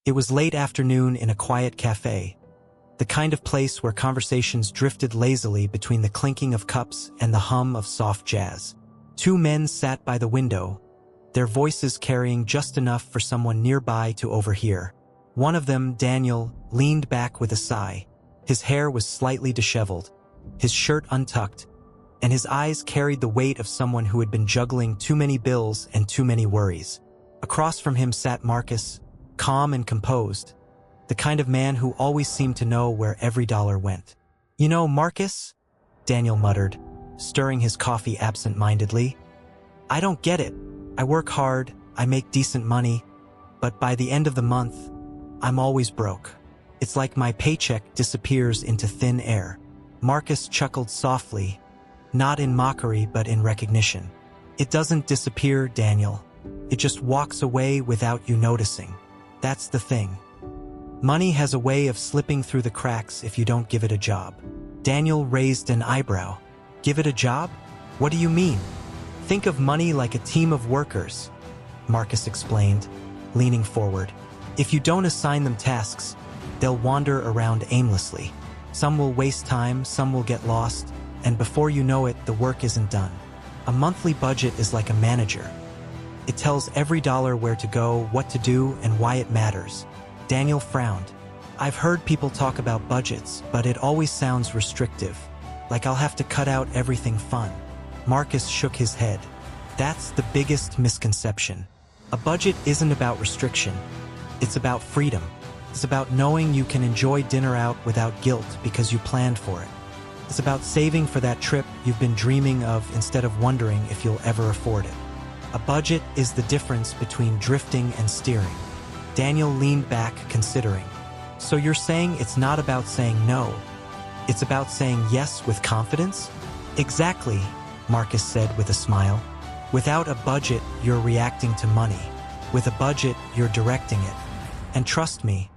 It was late afternoon in a quiet cafe, the kind of place where conversations drifted lazily between the clinking of cups and the hum of soft jazz. Two men sat by the window, their voices carrying just enough for someone nearby to overhear. One of them, Daniel, leaned back with a sigh. His hair was slightly disheveled, his shirt untucked, and his eyes carried the weight of someone who had been juggling too many bills and too many worries. Across from him sat Marcus, calm and composed, the kind of man who always seemed to know where every dollar went. "You know, Marcus," Daniel muttered, stirring his coffee absent-mindedly, "I don't get it. I work hard, I make decent money, but by the end of the month, I'm always broke. It's like my paycheck disappears into thin air." Marcus chuckled softly, not in mockery but in recognition. "It doesn't disappear, Daniel. It just walks away without you noticing. That's the thing. Money has a way of slipping through the cracks if you don't give it a job." Daniel raised an eyebrow. "Give it a job? What do you mean?" "Think of money like a team of workers," Marcus explained, leaning forward. "If you don't assign them tasks, they'll wander around aimlessly. Some will waste time, some will get lost, and before you know it, the work isn't done. A monthly budget is like a manager. It tells every dollar where to go, what to do, and why it matters." Daniel frowned. "I've heard people talk about budgets, but it always sounds restrictive, like I'll have to cut out everything fun." Marcus shook his head. "That's the biggest misconception. A budget isn't about restriction. It's about freedom. It's about knowing you can enjoy dinner out without guilt because you planned for it. It's about saving for that trip you've been dreaming of instead of wondering if you'll ever afford it. A budget is the difference between drifting and steering." Daniel leaned back, considering. "So you're saying it's not about saying no. It's about saying yes with confidence?" "Exactly," Marcus said with a smile. "Without a budget, you're reacting to money. With a budget, you're directing it. And trust me,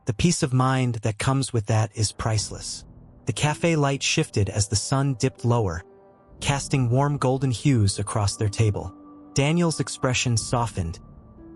the peace of mind that comes with that is priceless." The cafe light shifted as the sun dipped lower, casting warm golden hues across their table. Daniel's expression softened,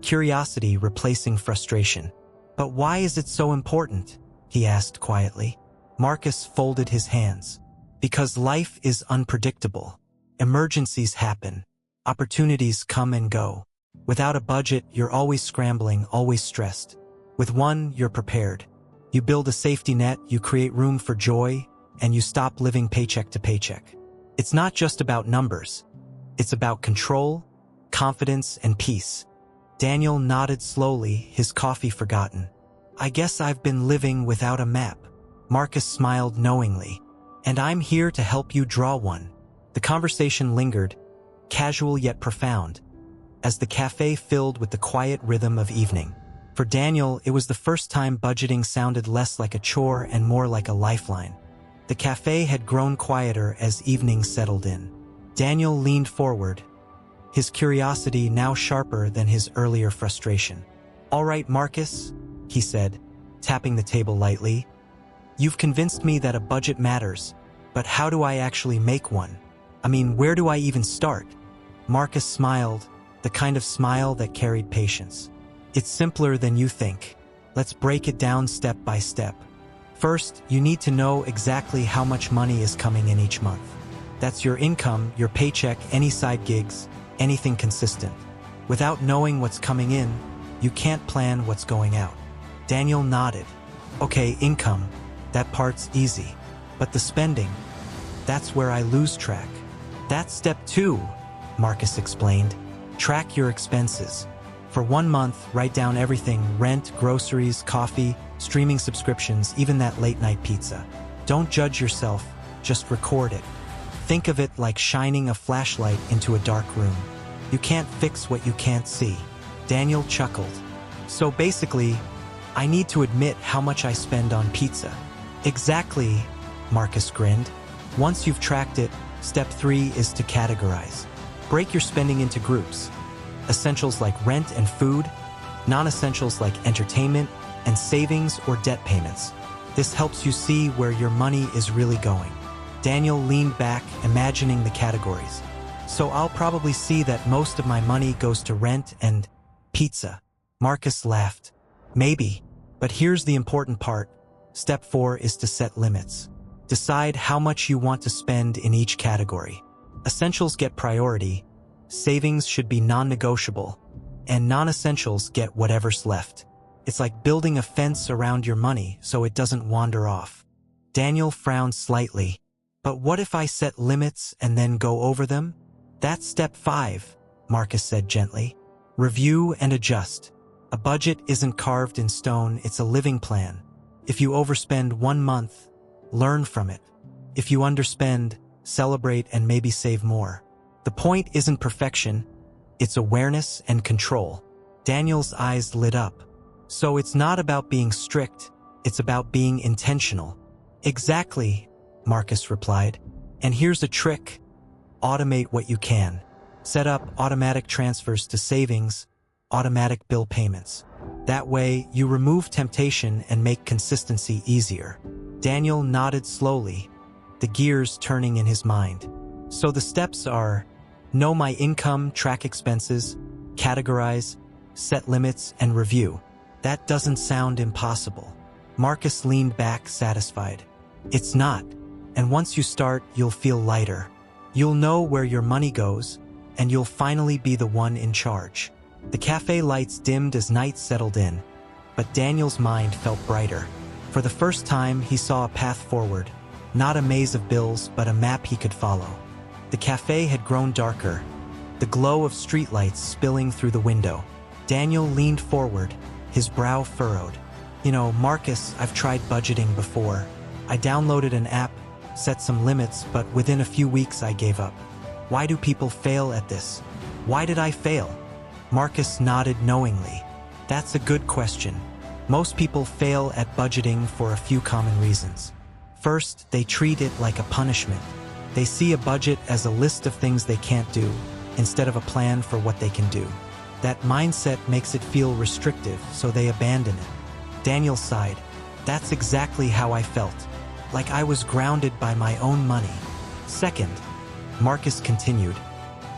curiosity replacing frustration. "But why is it so important?" he asked quietly. Marcus folded his hands. "Because life is unpredictable. Emergencies happen. Opportunities come and go. Without a budget, you're always scrambling, always stressed. With one, you're prepared. You build a safety net, you create room for joy, and you stop living paycheck to paycheck. It's not just about numbers. It's about control, confidence, and peace." Daniel nodded slowly, his coffee forgotten. "I guess I've been living without a map." Marcus smiled knowingly. "And I'm here to help you draw one." The conversation lingered, casual yet profound, as the cafe filled with the quiet rhythm of evening. For Daniel, it was the first time budgeting sounded less like a chore and more like a lifeline. The cafe had grown quieter as evening settled in. Daniel leaned forward, his curiosity now sharper than his earlier frustration. "All right, Marcus," he said, tapping the table lightly. "You've convinced me that a budget matters, but how do I actually make one? I mean, where do I even start?" Marcus smiled, the kind of smile that carried patience. "It's simpler than you think. Let's break it down step by step. First, you need to know exactly how much money is coming in each month. That's your income, your paycheck, any side gigs, anything consistent. Without knowing what's coming in, you can't plan what's going out." Daniel nodded. "Okay, income, that part's easy. But the spending, that's where I lose track." "That's step 2, Marcus explained. "Track your expenses. For 1 month, write down everything: rent, groceries, coffee, streaming subscriptions, even that late-night pizza. Don't judge yourself, just record it. Think of it like shining a flashlight into a dark room. You can't fix what you can't see." Daniel chuckled. "So basically, I need to admit how much I spend on pizza." "Exactly," Marcus grinned. "Once you've tracked it, step 3 is to categorize. Break your spending into groups. Essentials like rent and food, non-essentials like entertainment, and savings or debt payments. This helps you see where your money is really going." Daniel leaned back, imagining the categories. "So I'll probably see that most of my money goes to rent and pizza." Marcus laughed. Maybe. But here's the important part. Step 4 is to set limits. Decide how much you want to spend in each category. Essentials get priority, savings should be non-negotiable, and non-essentials get whatever's left. It's like building a fence around your money so it doesn't wander off. Daniel frowned slightly. But what if I set limits and then go over them? That's step 5, Marcus said gently. Review and adjust. A budget isn't carved in stone, it's a living plan. If you overspend 1 month, learn from it. If you underspend, celebrate and maybe save more. The point isn't perfection, it's awareness and control. Daniel's eyes lit up. So it's not about being strict, it's about being intentional. Exactly, Marcus replied. And here's a trick. Automate what you can. Set up automatic transfers to savings, automatic bill payments. That way, you remove temptation and make consistency easier. Daniel nodded slowly, the gears turning in his mind. So the steps are: know my income, track expenses, categorize, set limits, and review. That doesn't sound impossible. Marcus leaned back, satisfied. It's not. And once you start, you'll feel lighter. You'll know where your money goes, and you'll finally be the one in charge. The cafe lights dimmed as night settled in, but Daniel's mind felt brighter. For the first time, he saw a path forward, not a maze of bills, but a map he could follow. The cafe had grown darker, the glow of streetlights spilling through the window. Daniel leaned forward, his brow furrowed. You know, Marcus, I've tried budgeting before. I downloaded an app, set some limits, but within a few weeks I gave up. Why do people fail at this? Why did I fail? Marcus nodded knowingly. That's a good question. Most people fail at budgeting for a few common reasons. First, they treat it like a punishment. They see a budget as a list of things they can't do, instead of a plan for what they can do. That mindset makes it feel restrictive, so they abandon it. Daniel sighed. That's exactly how I felt. Like I was grounded by my own money. Second, Marcus continued,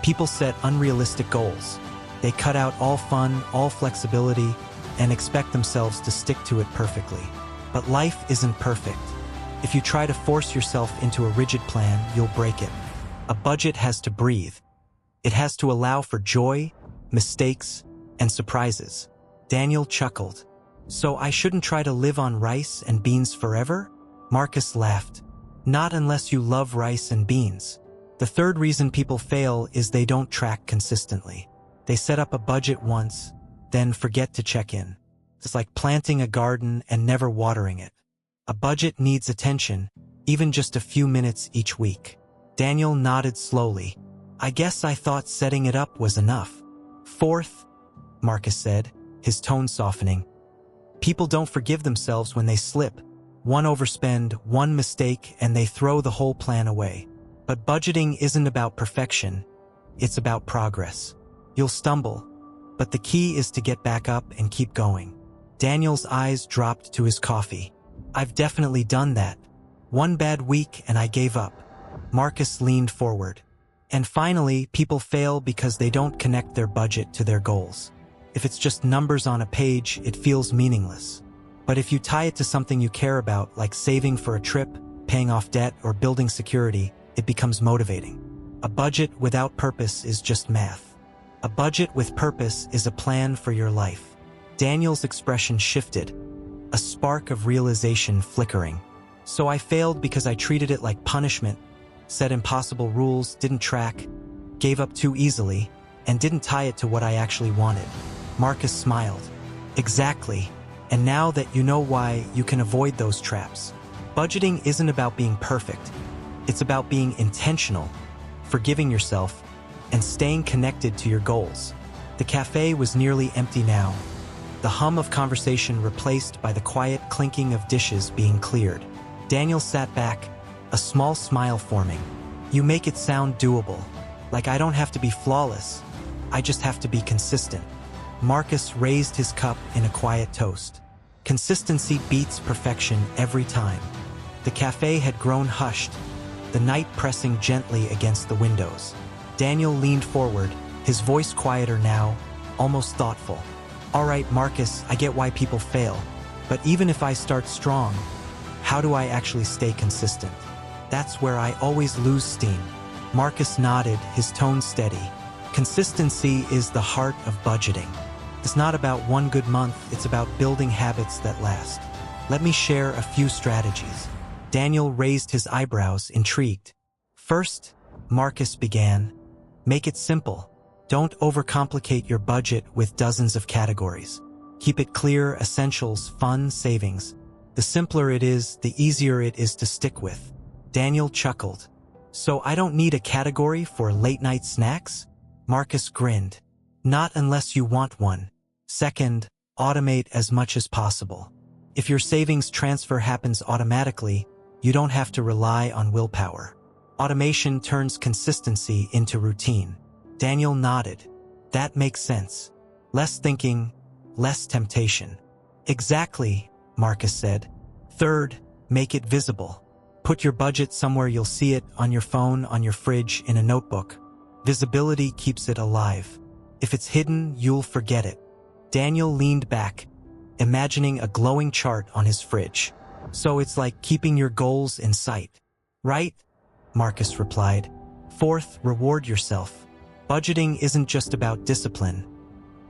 people set unrealistic goals. They cut out all fun, all flexibility, and expect themselves to stick to it perfectly. But life isn't perfect. If you try to force yourself into a rigid plan, you'll break it. A budget has to breathe. It has to allow for joy, mistakes, and surprises. Daniel chuckled. So I shouldn't try to live on rice and beans forever? Marcus laughed. Not unless you love rice and beans. The third reason people fail is they don't track consistently. They set up a budget once, then forget to check in. It's like planting a garden and never watering it. A budget needs attention, even just a few minutes each week. Daniel nodded slowly. I guess I thought setting it up was enough. Fourth, Marcus said, his tone softening. People don't forgive themselves when they slip. One overspend, one mistake, and they throw the whole plan away. But budgeting isn't about perfection. It's about progress. You'll stumble, but the key is to get back up and keep going. Daniel's eyes dropped to his coffee. I've definitely done that. One bad week and I gave up. Marcus leaned forward. And finally, people fail because they don't connect their budget to their goals. If it's just numbers on a page, it feels meaningless. But if you tie it to something you care about, like saving for a trip, paying off debt, or building security, it becomes motivating. A budget without purpose is just math. A budget with purpose is a plan for your life. Daniel's expression shifted, a spark of realization flickering. So I failed because I treated it like punishment, set impossible rules, didn't track, gave up too easily, and didn't tie it to what I actually wanted. Marcus smiled. Exactly. And now that you know why, you can avoid those traps. Budgeting isn't about being perfect. It's about being intentional, forgiving yourself, and staying connected to your goals. The cafe was nearly empty now, the hum of conversation replaced by the quiet clinking of dishes being cleared. Daniel sat back, a small smile forming. You make it sound doable. Like I don't have to be flawless. I just have to be consistent. Marcus raised his cup in a quiet toast. Consistency beats perfection every time. The cafe had grown hushed, the night pressing gently against the windows. Daniel leaned forward, his voice quieter now, almost thoughtful. All right, Marcus, I get why people fail. But even if I start strong, how do I actually stay consistent? That's where I always lose steam. Marcus nodded, his tone steady. Consistency is the heart of budgeting. It's not about one good month, it's about building habits that last. Let me share a few strategies. Daniel raised his eyebrows, intrigued. First, Marcus began, make it simple. Don't overcomplicate your budget with dozens of categories. Keep it clear: essentials, fun, savings. The simpler it is, the easier it is to stick with. Daniel chuckled. So I don't need a category for late-night snacks? Marcus grinned. Not unless you want one. Second, automate as much as possible. If your savings transfer happens automatically, you don't have to rely on willpower. Automation turns consistency into routine. Daniel nodded. That makes sense. Less thinking, less temptation. Exactly, Marcus said. Third, make it visible. Put your budget somewhere you'll see it, on your phone, on your fridge, in a notebook. Visibility keeps it alive. If it's hidden, you'll forget it. Daniel leaned back, imagining a glowing chart on his fridge. So it's like keeping your goals in sight. Right? Marcus replied. Fourth, reward yourself. Budgeting isn't just about discipline.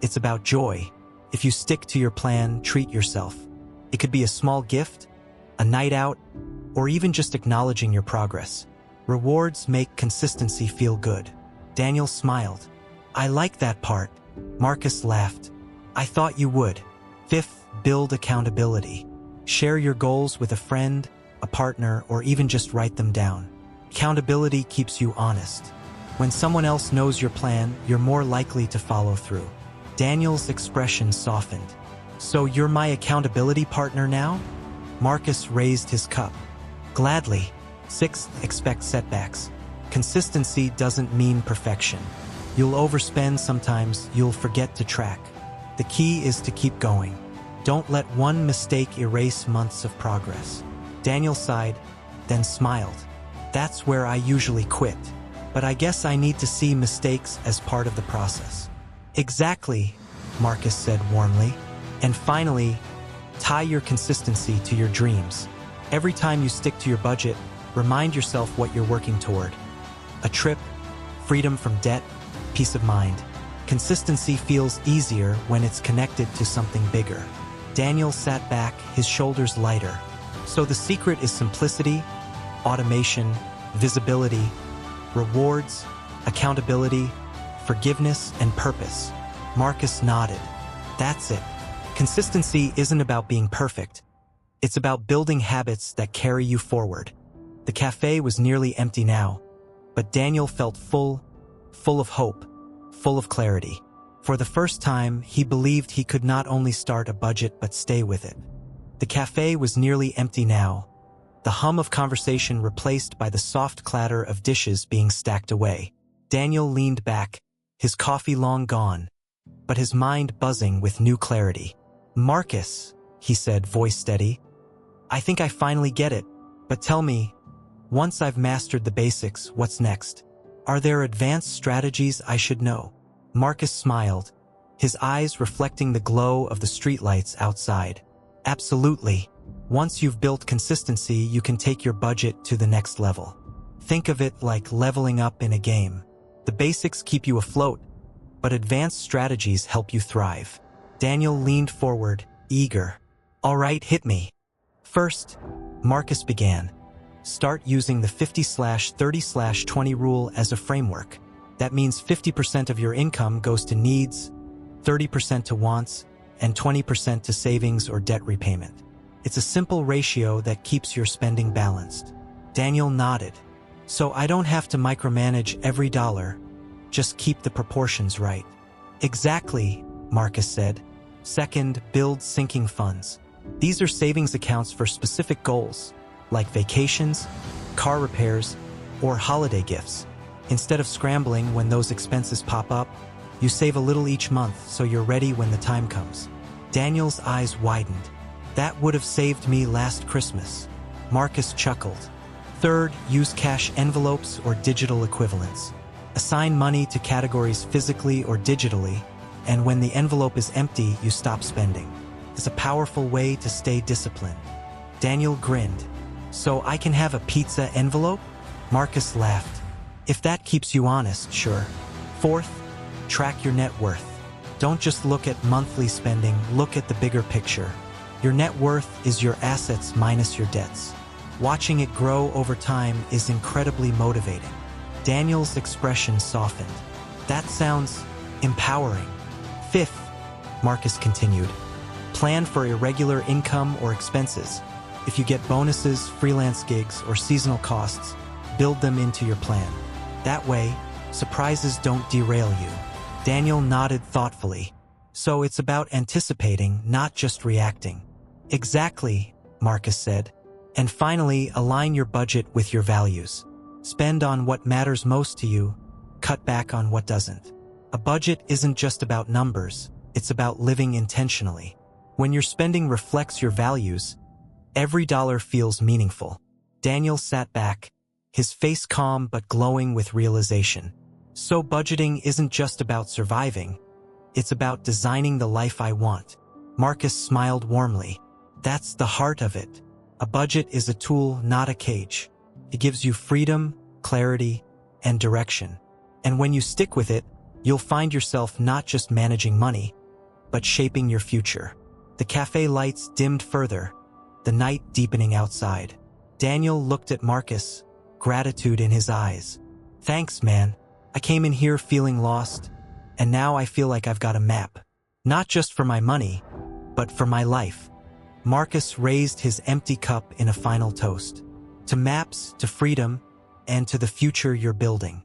It's about joy. If you stick to your plan, treat yourself. It could be a small gift, a night out, or even just acknowledging your progress. Rewards make consistency feel good. Daniel smiled. I like that part. Marcus laughed. I thought you would. Fifth, build accountability. Share your goals with a friend, a partner, or even just write them down. Accountability keeps you honest. When someone else knows your plan, you're more likely to follow through. Daniel's expression softened. So you're my accountability partner now? Marcus raised his cup. Gladly. Sixth, expect setbacks. Consistency doesn't mean perfection. You'll overspend sometimes, you'll forget to track. The key is to keep going. Don't let one mistake erase months of progress. Daniel sighed, then smiled. That's where I usually quit. But I guess I need to see mistakes as part of the process. Exactly, Marcus said warmly. And finally, tie your consistency to your dreams. Every time you stick to your budget, remind yourself what you're working toward. A trip, freedom from debt, peace of mind. Consistency feels easier when it's connected to something bigger. Daniel sat back, his shoulders lighter. So the secret is simplicity, automation, visibility, rewards, accountability, forgiveness, and purpose. Marcus nodded. That's it. Consistency isn't about being perfect. It's about building habits that carry you forward. The cafe was nearly empty now, but Daniel felt full of hope, full of clarity. For the first time, he believed he could not only start a budget but stay with it. The cafe was nearly empty now, the hum of conversation replaced by the soft clatter of dishes being stacked away. Daniel leaned back, his coffee long gone, but his mind buzzing with new clarity. Marcus, he said, voice steady, I think I finally get it, but tell me, once I've mastered the basics, what's next? Are there advanced strategies I should know? Marcus smiled, his eyes reflecting the glow of the streetlights outside. Absolutely. Once you've built consistency, you can take your budget to the next level. Think of it like leveling up in a game. The basics keep you afloat, but advanced strategies help you thrive. Daniel leaned forward, eager. All right, hit me. First, Marcus began. Start using the 50/30/20 rule as a framework. That means 50% of your income goes to needs, 30% to wants, and 20% to savings or debt repayment. It's a simple ratio that keeps your spending balanced. Daniel nodded. So I don't have to micromanage every dollar, just keep the proportions right. Exactly, Marcus said. Second, build sinking funds. These are savings accounts for specific goals, like vacations, car repairs, or holiday gifts. Instead of scrambling when those expenses pop up, you save a little each month so you're ready when the time comes. Daniel's eyes widened. That would have saved me last Christmas. Marcus chuckled. Third, use cash envelopes or digital equivalents. Assign money to categories physically or digitally, and when the envelope is empty, you stop spending. It's a powerful way to stay disciplined. Daniel grinned. So I can have a pizza envelope? Marcus laughed. If that keeps you honest, sure. Fourth, track your net worth. Don't just look at monthly spending, look at the bigger picture. Your net worth is your assets minus your debts. Watching it grow over time is incredibly motivating. Daniel's expression softened. That sounds empowering. Fifth, Marcus continued, plan for irregular income or expenses. If you get bonuses, freelance gigs, or seasonal costs, build them into your plan. That way, surprises don't derail you. Daniel nodded thoughtfully. So it's about anticipating, not just reacting. Exactly, Marcus said. And finally, align your budget with your values. Spend on what matters most to you, cut back on what doesn't. A budget isn't just about numbers, it's about living intentionally. When your spending reflects your values, every dollar feels meaningful. Daniel sat back, his face calm but glowing with realization. So budgeting isn't just about surviving, it's about designing the life I want. Marcus smiled warmly. That's the heart of it. A budget is a tool, not a cage. It gives you freedom, clarity, and direction. And when you stick with it, you'll find yourself not just managing money, but shaping your future. The cafe lights dimmed further, the night deepening outside. Daniel looked at Marcus, gratitude in his eyes. Thanks, man. I came in here feeling lost, and now I feel like I've got a map. Not just for my money, but for my life. Marcus raised his empty cup in a final toast. To maps, to freedom, and to the future you're building.